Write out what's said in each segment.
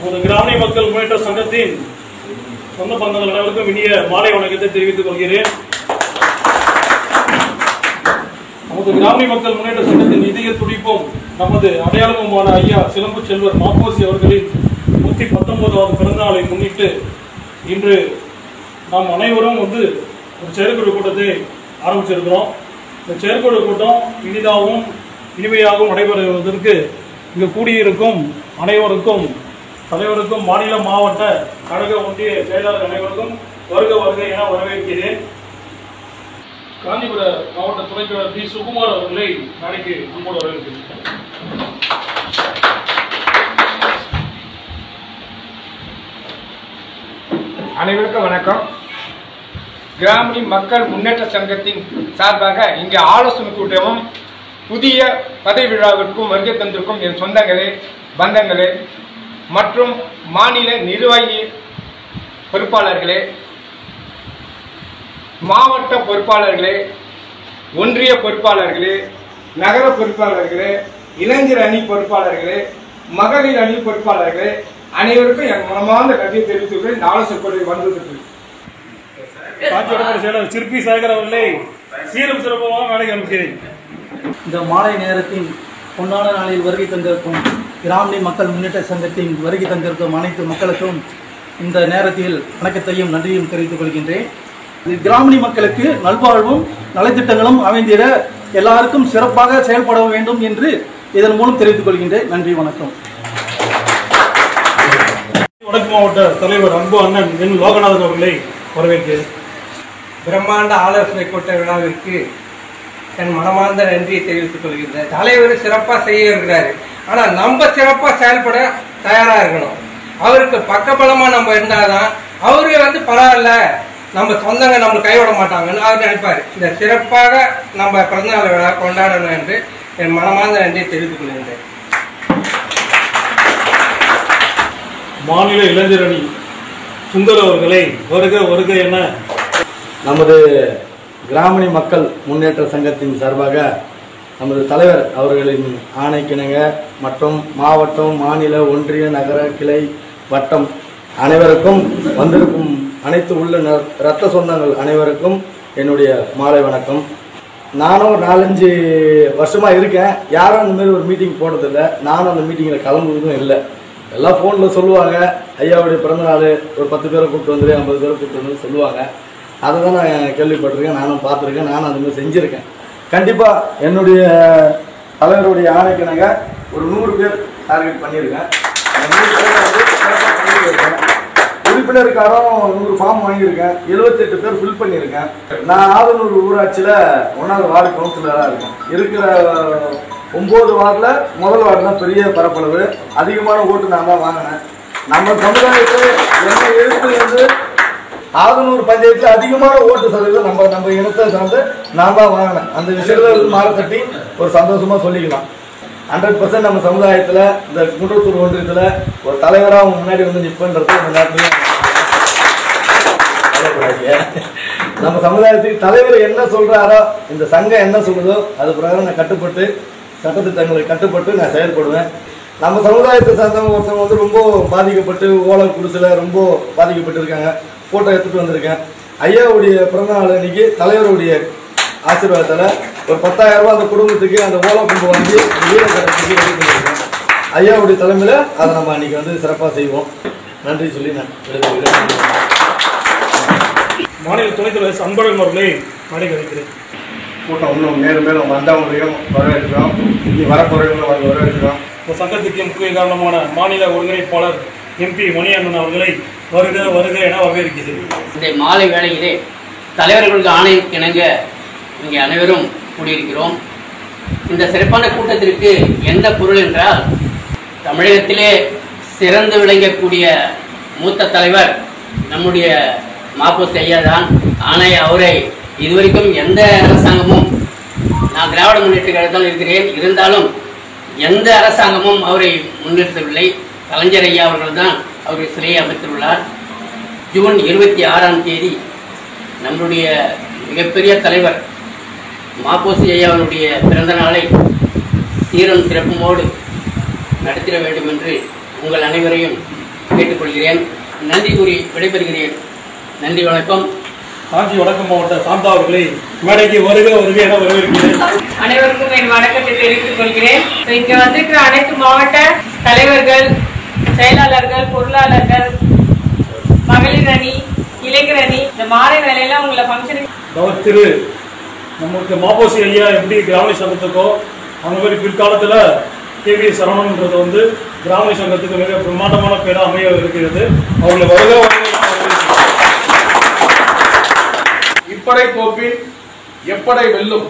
நமது கிராமிய மக்கள் முன்னேற்ற சங்கத்தின் சொந்த பந்தங்கள் அனைவருக்கும் இனிய மாலை வணக்கத்தை தெரிவித்துக் கொள்கிறேன். நமது கிராமிய மக்கள் முன்னேற்ற சங்கத்தின் இதய துடிப்பும் நமது அடையாளமுமான ஐயா சிலம்பு செல்வர் மாப்போசி அவர்களின் 119வது பிறந்த நாளை முன்னிட்டு இன்று நாம் அனைவரும் ஒரு செயற்குழு கூட்டத்தை ஆரம்பிச்சிருக்கிறோம். இந்த செயற்குழு கூட்டம் இனிதாகவும் இனிமையாகவும் நடைபெறுவதற்கு இங்கு கூடியிருக்கும் அனைவருக்கும், தலைவருக்கும், மாநில மாவட்ட கழக ஒன்றிய செயலாளர் அனைவருக்கும் வருக வருக என வரவேற்கிறேன். காஞ்சிபுர மாவட்ட துணைச்செயலாளர் பி சுகுமார் அவர்களை நாளைக்கு நம்மோடு வரவேற்கிறேன். அனைவருக்கும் வணக்கம். கிராமிய மக்கள் முன்னேற்ற சங்கத்தின் சார்பாக இங்கு ஆலோசனை கூட்டமும் புதிய பதவி விழாவிற்கும் வருகை தந்திருக்கும் என் சொந்தங்களே, பந்தங்களே மற்றும் மாநில நிர்வாகி பொறுப்பாளர்களே, மாவட்ட பொறுப்பாளர்களே, ஒன்றிய பொறுப்பாளர்களே, நகர பொறுப்பாளர்களே, இளைஞர் அணி பொறுப்பாளர்களே, மகளிர் அணி பொறுப்பாளர்களே அனைவருக்கும் என் மனமார்ந்த நன்றியை தெரிவித்துள்ளேன். இந்த ஆலோசனை கூட்டத்தில் வந்திருக்கு செயலாளர் சிற்பி சேகர் அவர்களை சீரும் சிறப்பாக வேலைக்கு அனுப்புகிறேன். இந்த மாலை நேரத்தின் பொன்னான நாளில் வருகை தந்திருக்கும் கிராமிய மக்கள் முன்னேற்ற சங்கத்தின் வருகை தந்திருக்கும் அனைத்து மக்களுக்கும் இந்த நேரத்தில் வணக்கத்தையும் நன்றியும் தெரிவித்துக் கொள்கின்றேன். கிராமிய மக்களுக்கு நல்வாழ்வும் நலத்திட்டங்களும் அமைந்திட எல்லாருக்கும் சிறப்பாக செயல்பட வேண்டும் என்று இதன் மூலம் தெரிவித்துக் கொள்கின்றேன். நன்றி, வணக்கம். வடக்கு மாவட்ட தலைவர் அன்பு அண்ணன் என் லோகநாதன் அவர்களை வரவேற்கிறேன். பிரம்மாண்ட ஆலோசனை கூட்ட விழாவிற்கு என் மனமார்ந்த நன்றியை தெரிவித்துக் கொள்கின்றேன். தலைவர் சிறப்பாக செய்ய இருக்கிறாரு, ஆனால் நம்ம சிறப்பாக செயல்பட தயாராக இருக்கணும். அவருக்கு பக்கபலமாக நம்ம இருந்தால்தான் அவரு பரவாயில்ல, நம்ம சொந்தங்க நம்மளை கைவிட மாட்டாங்கன்னு அவர் நினைப்பார். இந்த சிறப்பாக நம்ம பிறந்தநாள் விழா கொண்டாடணும் என்று என் மனமார்ந்த நன்றியை தெரிவித்துக் கொள்கின்றேன். மாநில இளைஞர் அணி சுந்தர் அவர்களை வருக வருக என நமது கிராமிய மக்கள் முன்னேற்ற சங்கத்தின் சார்பாக நமது தலைவர் அவர்களின் ஆணைக்கிணங்க மற்றும் மாவட்டம், மாநில, ஒன்றிய, நகர, கிளை, வட்டம் அனைவருக்கும் வந்திருக்கும் அனைத்து உள்ள இரத்த சொந்தங்கள் அனைவருக்கும் என்னுடைய மாலை வணக்கம். நானும் 4-5 வருஷமாக இருக்கேன். யாரும் அந்த மாதிரி ஒரு மீட்டிங் போனதில்லை. நானும் அந்த மீட்டிங்கில் கலந்துவதும் இல்லை. எல்லாம் ஃபோனில் சொல்லுவாங்க, ஐயாவுடைய பிறந்தநாள் ஒரு 10 பேரை கூப்பிட்டு வந்துரு, 50 பேரை கூப்பிட்டு வந்து சொல்லுவாங்க. அதை தான் நான் கேள்விப்பட்டிருக்கேன், நானும் பார்த்துருக்கேன், நானும் அதுமாதிரி செஞ்சுருக்கேன். கண்டிப்பாக என்னுடைய தலைவருடைய ஆணைக்கு நாங்கள் ஒரு 100 பேர் டார்கெட் பண்ணியிருக்கேன். அந்த 100 பேரை பண்ணியிருக்கேன். உறுப்பினருக்காரும் 100 ஃபார்ம் வாங்கியிருக்கேன். 78 பேர் ஃபில் பண்ணியிருக்கேன். நான் ஆதனூர் ஊராட்சியில் 1வது வார்டு கவுன்சிலராக இருக்கேன். இருக்கிற 9 வார்டில் முதல் வார்டு தான் பெரிய பரப்பளவு, அதிகமான ஓட்டு நான் தான் வாங்கினேன். நம்ம சமுதாயத்தில் என்ன எழுத்துலேருந்து ஆதனூர் பஞ்சாயத்தில் அதிகமான ஓட்டு சதவீதம் நம்ம இனத்தை சார்ந்து நான் தான் வாங்கினேன். அந்த விஷயத்தில் மாற தட்டி ஒரு சந்தோஷமாக சொல்லிக்கலாம். 100% நம்ம சமுதாயத்தில் இந்த குன்றத்தூர் ஒன்றியத்தில் ஒரு தலைவராக அவங்க முன்னாடி வந்து நிற்பன்றது இந்த நேரத்தில் நம்ம சமுதாயத்துக்கு தலைவர் என்ன சொல்கிறாரோ, இந்த சங்கம் என்ன சொல்லுதோ அது பிரகாரம் நான் கட்டுப்பட்டு சட்டத்திட்டங்களுக்கு கட்டுப்பட்டு நான் செயல்படுவேன். நம்ம சமுதாயத்தை சார்ந்தவங்க ஒருத்தவங்க ரொம்ப பாதிக்கப்பட்டு ஓலை குடிசில் ரொம்ப பாதிக்கப்பட்டு இருக்காங்க. ஃபோட்டோ எடுத்துகிட்டு வந்திருக்கேன். ஐயாவுடைய பிறந்தநாள் அன்றைக்கி தலைவருடைய ஆசீர்வாதத்தில் ஒரு 10,000 ரூபா அந்த குடும்பத்துக்கு அந்த ஓலை கொண்டு வாங்கி வீரக்கடைக்கு ரெடி பண்ணியிருக்கேன். ஐயாவுடைய தலைமையில் அதை நம்ம அன்றைக்கி சிறப்பாக செய்வோம். நன்றி சொல்லி நான் விடைபெறுகிறேன். மாநில துணைத் தலைவர் அன்பழகன் அவர்களை மடக்கி வைக்கிறேன். கூட்டம் இன்னும் மேலும் மேலும் வந்தவங்களையும் வரவேற்கிறோம். இனி வரப்போறவங்களும் வரவேற்கிறோம். சங்கத்துக்கு முக்கிய காரணமான மாநில ஒருங்கிணைப்பாளர் MP மணியண்ணன் அவர்களை வருக வருக என வரவேற்கிறேன். இந்த மாலை வேளையிலே தலைவர்களுக்கு ஆணை இணங்க இங்கே அனைவரும் கூடியிருக்கிறோம். இந்த சிறப்பான கூட்டத்திற்கு எந்த பொருள் என்றால், தமிழகத்திலே சிறந்து விளங்கக்கூடிய மூத்த தலைவர் நம்முடைய மாப்போசி ஐயா தான். ஆனால் அவரை இதுவரைக்கும் எந்த அரசாங்கமும், நான் திராவிட முன்னேற்ற கழகத்தில் இருக்கிறேன், இருந்தாலும் எந்த அரசாங்கமும் அவரை முன்னிறுத்தவில்லை. கலைஞர் ஐயா அவர்கள் தான் அவருடைய சிலையை அமைத்துள்ளார். ஜூன் 26ஆம் தேதி நம்முடைய மிகப்பெரிய தலைவர் மாப்போசி ஐயாவுடைய பிறந்த நாளை சீரும் சிறப்புமோடு நடத்திட வேண்டும் என்று உங்கள் அனைவரையும் கேட்டுக்கொள்கிறேன். நன்றி கூறி விடைபெறுகிறேன். நன்றி, வணக்கம். காஞ்சி வடக்கு மாவட்ட சாந்தா அவர்களை மேடைக்கு வருக என வரவேற்கிறேன். அனைவருக்கும் என் வணக்கத்தை தெரிவித்துக் கொள்கிறேன். இங்க வந்திருக்கிற அனைத்து மாவட்ட தலைவர்கள், செயலாளர்கள், பொருளாளர்கள், மகளிர் அணி, இளைஞர் அணி, இந்த மாலை வேலையில உங்களை ஃபங்க்ஷனுக்கு திரு நமக்கு மாப்போசி ஐயா எப்படி கிராம சங்கத்துக்கோ அந்த மாதிரி பிற்காலத்தில் கேவி சரவணன்றது கிராம சங்கத்துக்கு மிக பிரம்மாண்டமான பேராக அமைய இருக்கிறது. அவர்களை வருக இப்படை கோப்பின் எப்படை வெல்லும்,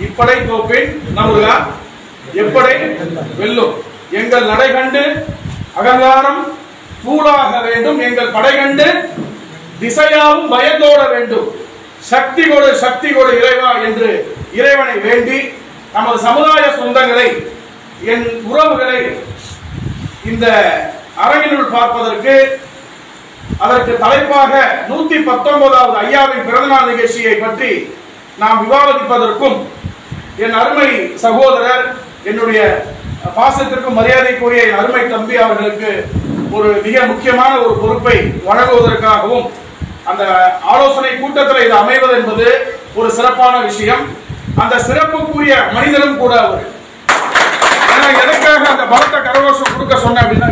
இப்படை கோப்பின் நம்முடைய எப்படை வெல்லும். எங்கள் நடை கண்டு அகங்காரம் தூளாக வேண்டும், எங்கள் படை கண்டு திசையாவும் பயந்தோட வேண்டும். சக்தி கொடு சக்தி கொடு இறைவா என்று இறைவனை வேண்டி நமது சமுதாய சொந்தங்களை, என் உறவுகளை இந்த அரங்கினுள் பார்ப்பதற்கு, அதற்கு தலைப்பாக 119வது ஐயாவின் பிறந்தநாள் நிகழ்ச்சியை பற்றி நாம் விவாதிப்பதற்கும் என் அருமை சகோதரர், என்னுடைய பாசத்திற்கும் மரியாதைக்குரிய என் அருமை தம்பி அவர்களுக்கு ஒரு மிக முக்கியமான ஒரு பொறுப்பை வழங்குவதற்காகவும் அந்த ஆலோசனை கூட்டத்தில் இது அமைவது என்பது ஒரு சிறப்பான விஷயம். அந்த சிறப்புக்குரிய மனிதனும் கூட அவர். எதற்காக அந்த பலத்த கரகோஷம் கொடுக்க சொன்ன அப்படின்னா,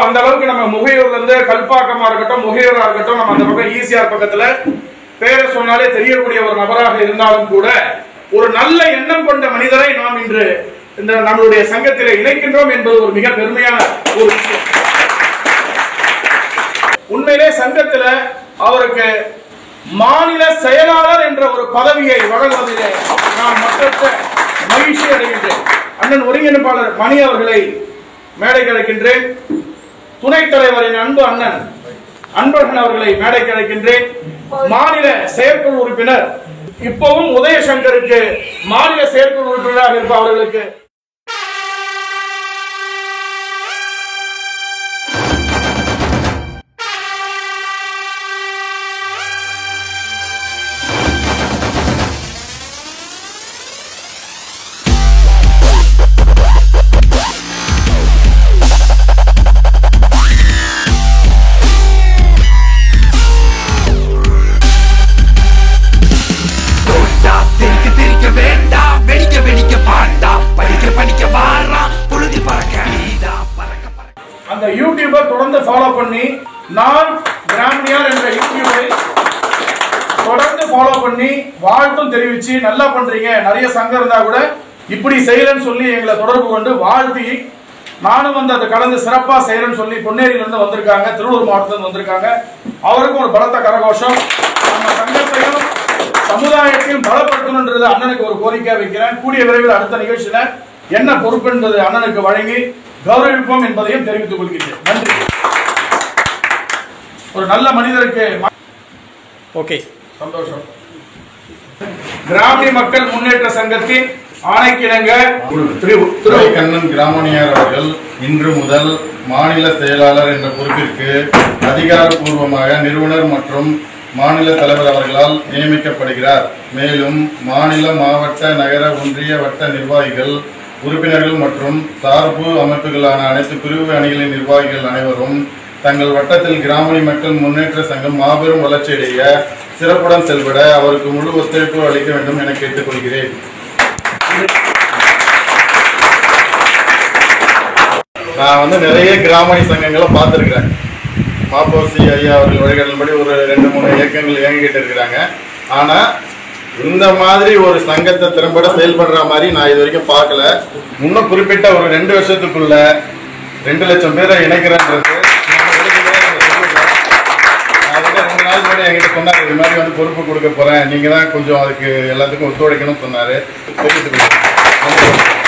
அந்த அளவுக்கு நம்ம முகையூர்ல இருந்து கல்பாக்கமா இருக்கட்டும், முகையூரா இருக்கட்டும், நம்ம அந்த பக்கம் ஈசிஆர் பக்கத்துல பேரை சொன்னாலே தெரியக்கூடிய ஒரு நபராக இருந்தாலும் கூட ஒரு நல்ல எண்ணம் கொண்ட மனிதரை நாம் இன்று இந்த நம்மளுடைய சங்கத்தில் இணைக்கின்றோம் என்பது ஒரு மிக பெருமையான ஒரு விஷயம். உண்மையிலே சங்கத்தில் அவருக்கு மாநில செயலாளர் என்ற ஒரு பதவியை வழங்குவதிலே நான் மற்ற மகிழ்ச்சி அடைகின்றேன். அண்ணன் ஒருங்கிணைப்பாளர் மணி அவர்களை மேடைக்கு அழைக்கின்றேன். துணைத் தலைவரின் அன்பு அண்ணன் அன்பழகன் அவர்களை மேடைக்கு அழைக்கின்றேன். மாநில செயற்குழு உறுப்பினர் இப்பவும் உதயசங்கருக்கு மாநில செயற்குழு உறுப்பினராக இருப்பவர்களுக்கு அந்த யூடியூபை தொடர்ந்து ஃபாலோ பண்ணி, நான் கிராமியார் என்ற யூடியூபை தொடர்ந்து ஃபாலோ பண்ணி வாழ்த்தும் தெரிவிச்சு, நல்லா பண்றீங்க, நிறைய சங்கம் இருந்தா கூட இப்படி செய்யலன்னு சொல்லி எங்களை தொடர்பு கொண்டு வாழ்த்தி, நானும் அதை கலந்து சிறப்பா செய்யறேன்னு சொல்லி பொன்னேரியில இருந்து வந்திருக்காங்க, திருவள்ளூர் மாவட்டத்தில் வந்திருக்காங்க. அவருக்கும் ஒரு பலத்த கரகோஷம். நம்ம சங்கத்தையும் சமுதாயத்தையும் பலப்படுத்தணுன்றது அண்ணனுக்கு ஒரு கோரிக்கை வைக்கிறேன். கூடிய விரைவில் அடுத்த நிகழ்ச்சியில என்ன பொறுப்பு என்பது அண்ணனுக்கு வழங்கி கௌரவிப்போம் என்பதையும் தெரிவித்துக் கொள்கிறேன். நன்றி. ஒரு நல்ல மனிதருக்கு ஓகே சந்தோஷம். கிராமிய மக்கள் முன்னேற்ற சங்கத்தின் ஆணைக்கிணங்க கண்ணன் கிராமணியார் அவர்கள் இன்று முதல் மாநில செயலாளர் என்ற பொறுப்பிற்கு அதிகாரப்பூர்வமாக நிறுவனர் மற்றும் மாநில தலைவர் அவர்களால் நியமிக்கப்படுகிறார். மேலும் மாநில, மாவட்ட, நகர, ஒன்றிய, வட்ட நிர்வாகிகள், உறுப்பினர்கள் மற்றும் சார்பு அமைப்புகளான அனைத்து பிரிவு அணிகளின் நிர்வாகிகள் அனைவரும் தங்கள் வட்டத்தில் கிராமணி மக்கள் முன்னேற்ற சங்கம் மாபெரும் வளர்ச்சியடைய சிறப்புடன் செயல்பட அவருக்கு முழு ஒத்துழைப்பு அளிக்க வேண்டும் என கேட்டுக்கொள்கிறேன். நான் நிறைய கிராமணி சங்கங்களை பார்த்துருக்கிறேன். மாப்போசி ஐயா அவர்கள் வழிகாட்டின்படி ஒரு 2-3 இயக்கங்கள் இயங்கிட்டு இருக்கிறாங்க. ஆனால் இந்த மாதிரி ஒரு சங்கத்தை திறம்பட செயல்படுற மாதிரி நான் இது வரைக்கும் பார்க்கல. இன்னும் குறிப்பிட்ட ஒரு 2 வருஷத்துக்குள்ள 2 லட்சம் பேரை இணைக்கிறேன்றது 2 நாள் முன்னாடி என்கிட்ட சொன்னார், இது மாதிரி பொறுப்பு கொடுக்க போறேன், நீங்க தான் கொஞ்சம் அதுக்கு எல்லாத்துக்கும் ஒத்துழைக்கணும்னு சொன்னாரு. தெரிவித்துக் கொள்கிறேன்.